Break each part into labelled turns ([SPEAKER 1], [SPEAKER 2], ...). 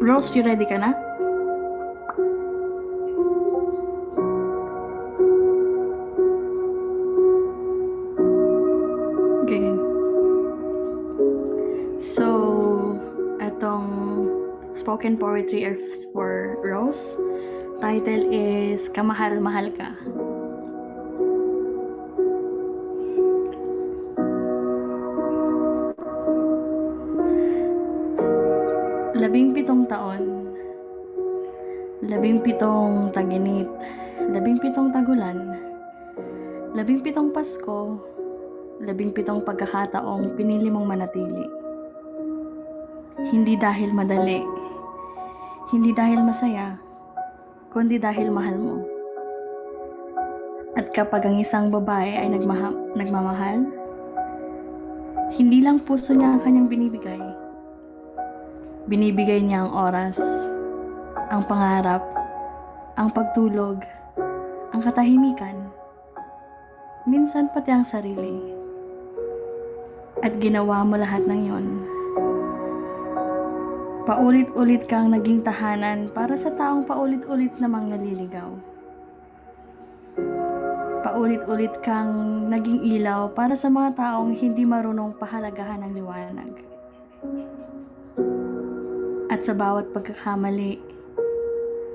[SPEAKER 1] Rose, you ready ka na? Okay. So, etong spoken poetry is for Rose. Title is Kamahal-Mahal Ka. Labing-pitong taon, 17 taginit, 17 tagulan, 17 Pasko, 17 pagkakataong pinili mong manatili. Hindi dahil madali, hindi dahil masaya, kundi dahil mahal mo. At kapag ang isang babae ay nagmamahal, hindi lang puso niya ang kanyang binibigay. Binibigay niya ang oras, ang pangarap, ang pagtulog, ang katahimikan, minsan pati ang sarili. At ginawa mo lahat ng yon. Paulit-ulit kang naging tahanan para sa taong paulit-ulit namang naliligaw. Paulit-ulit kang naging ilaw para sa mga taong hindi marunong pahalagahan ng liwanag. At sa bawat pagkakamali,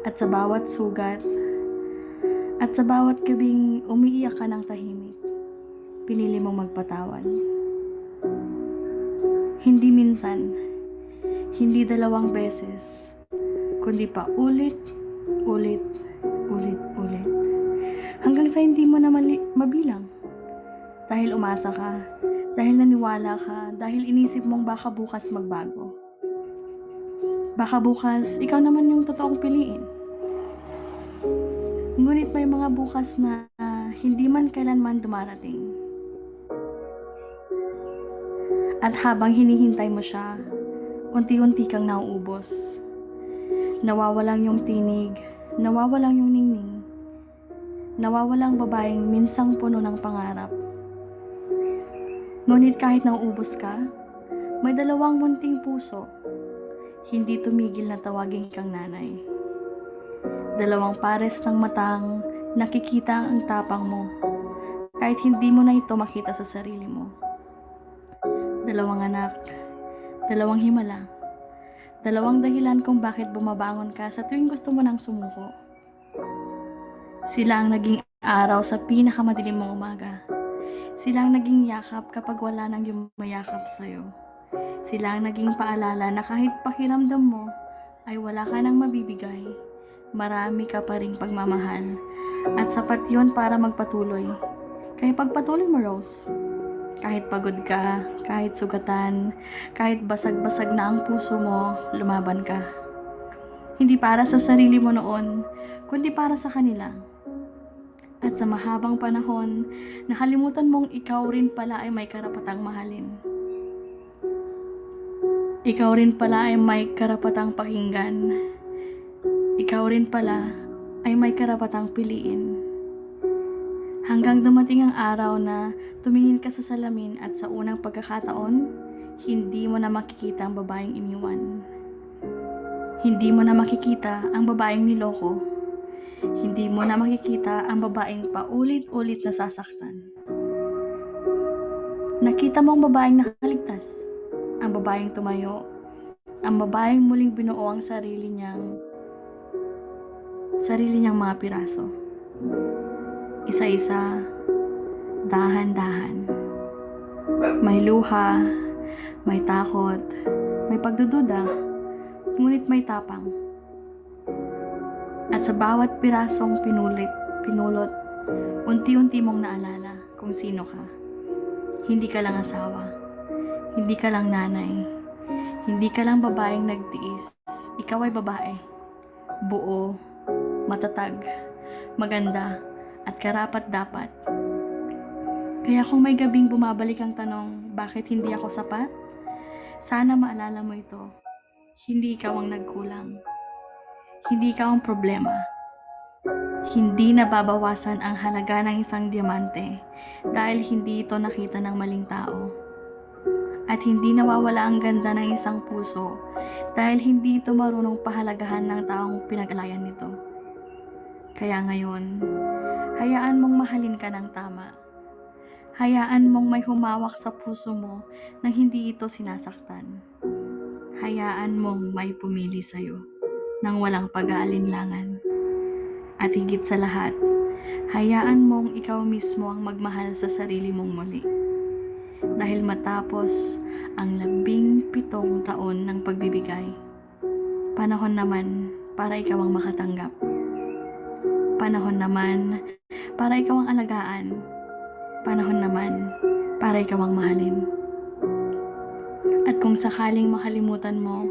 [SPEAKER 1] at sa bawat sugat, at sa bawat gabing umiiyak ka ng tahimik, pinili mong magpatawad. Hindi minsan, hindi 2 beses, kundi pa ulit, ulit, ulit, ulit. Hanggang sa hindi mo na mabilang. Dahil umasa ka, dahil naniwala ka, dahil inisip mong baka bukas magbago. Baka bukas, ikaw naman yung totoong piliin. Ngunit may mga bukas na hindi man kailanman dumarating. At habang hinihintay mo siya, unti-unti kang nauubos. Nawawalang yung tinig, nawawalang yung ningning. Nawawalang babaeng minsang puno ng pangarap. Ngunit kahit nauubos ka, may 2 munting puso. Hindi tumigil na tawagin kang nanay. 2 pares ng matang nakikita ang tapang mo, kahit hindi mo na ito makita sa sarili mo. 2 anak, 2 himala, 2 dahilan kung bakit bumabangon ka sa tuwing gusto mo nang sumuko. Sila ang naging araw sa pinakamadilim mong umaga. Sila ang naging yakap kapag wala nang yumayakap sa'yo. Sila ang naging paalala na kahit pakiramdam mo ay wala ka nang mabibigay, marami ka pa ring pagmamahal. At sapat yun para magpatuloy. Kaya pagpatuloy mo, Rose. Kahit pagod ka, kahit sugatan, kahit basag-basag na ang puso mo, lumaban ka. Hindi para sa sarili mo noon, kundi para sa kanila. At sa mahabang panahon, nakalimutan mong ikaw rin pala ay may karapatang mahalin. Ikaw rin pala ay may karapatang pakinggan. Ikaw rin pala ay may karapatang piliin. Hanggang dumating ang araw na tumingin ka sa salamin at sa unang pagkakataon, hindi mo na makikita ang babaeng iniwan. Hindi mo na makikita ang babaeng niloko. Hindi mo na makikita ang babaeng paulit-ulit nasasaktan. Nakita mo ang babaeng nakaligtas, ang babaeng tumayo, ang babaeng muling binuo ang sarili niyang mga piraso. Isa-isa, dahan-dahan. May luha, may takot, may pagdududa, ngunit may tapang. At sa bawat pirasong pinulot, unti-unti mong naalala kung sino ka. Hindi ka lang asawa, hindi ka lang nanay, hindi ka lang babaeng nagtiis. Ikaw ay babae, buo, matatag, maganda, at karapat-dapat. Kaya kung may gabing bumabalik ang tanong, bakit hindi ako sapat? Sana maalala mo ito. Hindi ikaw ang nagkulang. Hindi ikaw ang problema. Hindi nababawasan ang halaga ng isang diamante dahil hindi ito nakita ng maling tao. At hindi nawawala ang ganda ng isang puso dahil hindi ito marunong pahalagahan ng taong pinag-alayan nito. Kaya ngayon, hayaan mong mahalin ka ng tama. Hayaan mong may humawak sa puso mo nang hindi ito sinasaktan. Hayaan mong may pumili sa'yo nang walang pag-aalinlangan. At higit sa lahat, hayaan mong ikaw mismo ang magmahal sa sarili mong muli. Dahil matapos ang 17 taon ng pagbibigay, panahon naman para ikaw ang makatanggap. Panahon naman para ikaw ang alagaan. Panahon naman para ikaw ang mahalin. At kung sakaling makalimutan mo,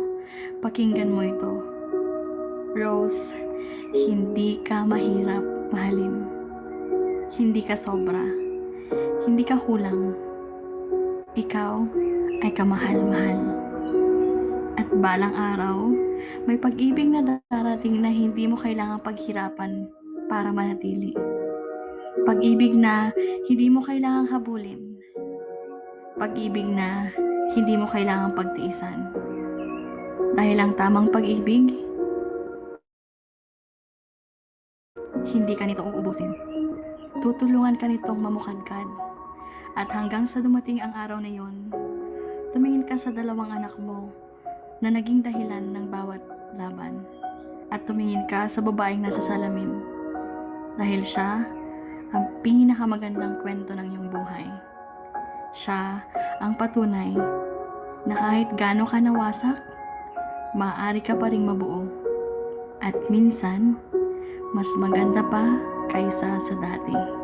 [SPEAKER 1] pakinggan mo ito. Rose, hindi ka mahirap mahalin. Hindi ka sobra. Hindi ka kulang. Ikaw ay kamahal-mahal. At balang araw, may pag-ibig na darating na hindi mo kailangang paghirapan para manatili. Pag-ibig na hindi mo kailangang habulin. Pag-ibig na hindi mo kailangang pagtiisan. Dahil ang tamang pag-ibig, hindi ka nito uubusin. Tutulungan ka nitong mamukadkad. At hanggang sa dumating ang araw na yon, tumingin ka sa 2 anak mo na naging dahilan ng bawat laban. At tumingin ka sa babaeng nasa salamin. Dahil siya ang pinakamagandang kwento ng iyong buhay. Siya ang patunay na kahit gaano ka nawasak, maaari ka pa ring mabuo. At minsan, mas maganda pa kaysa sa dati.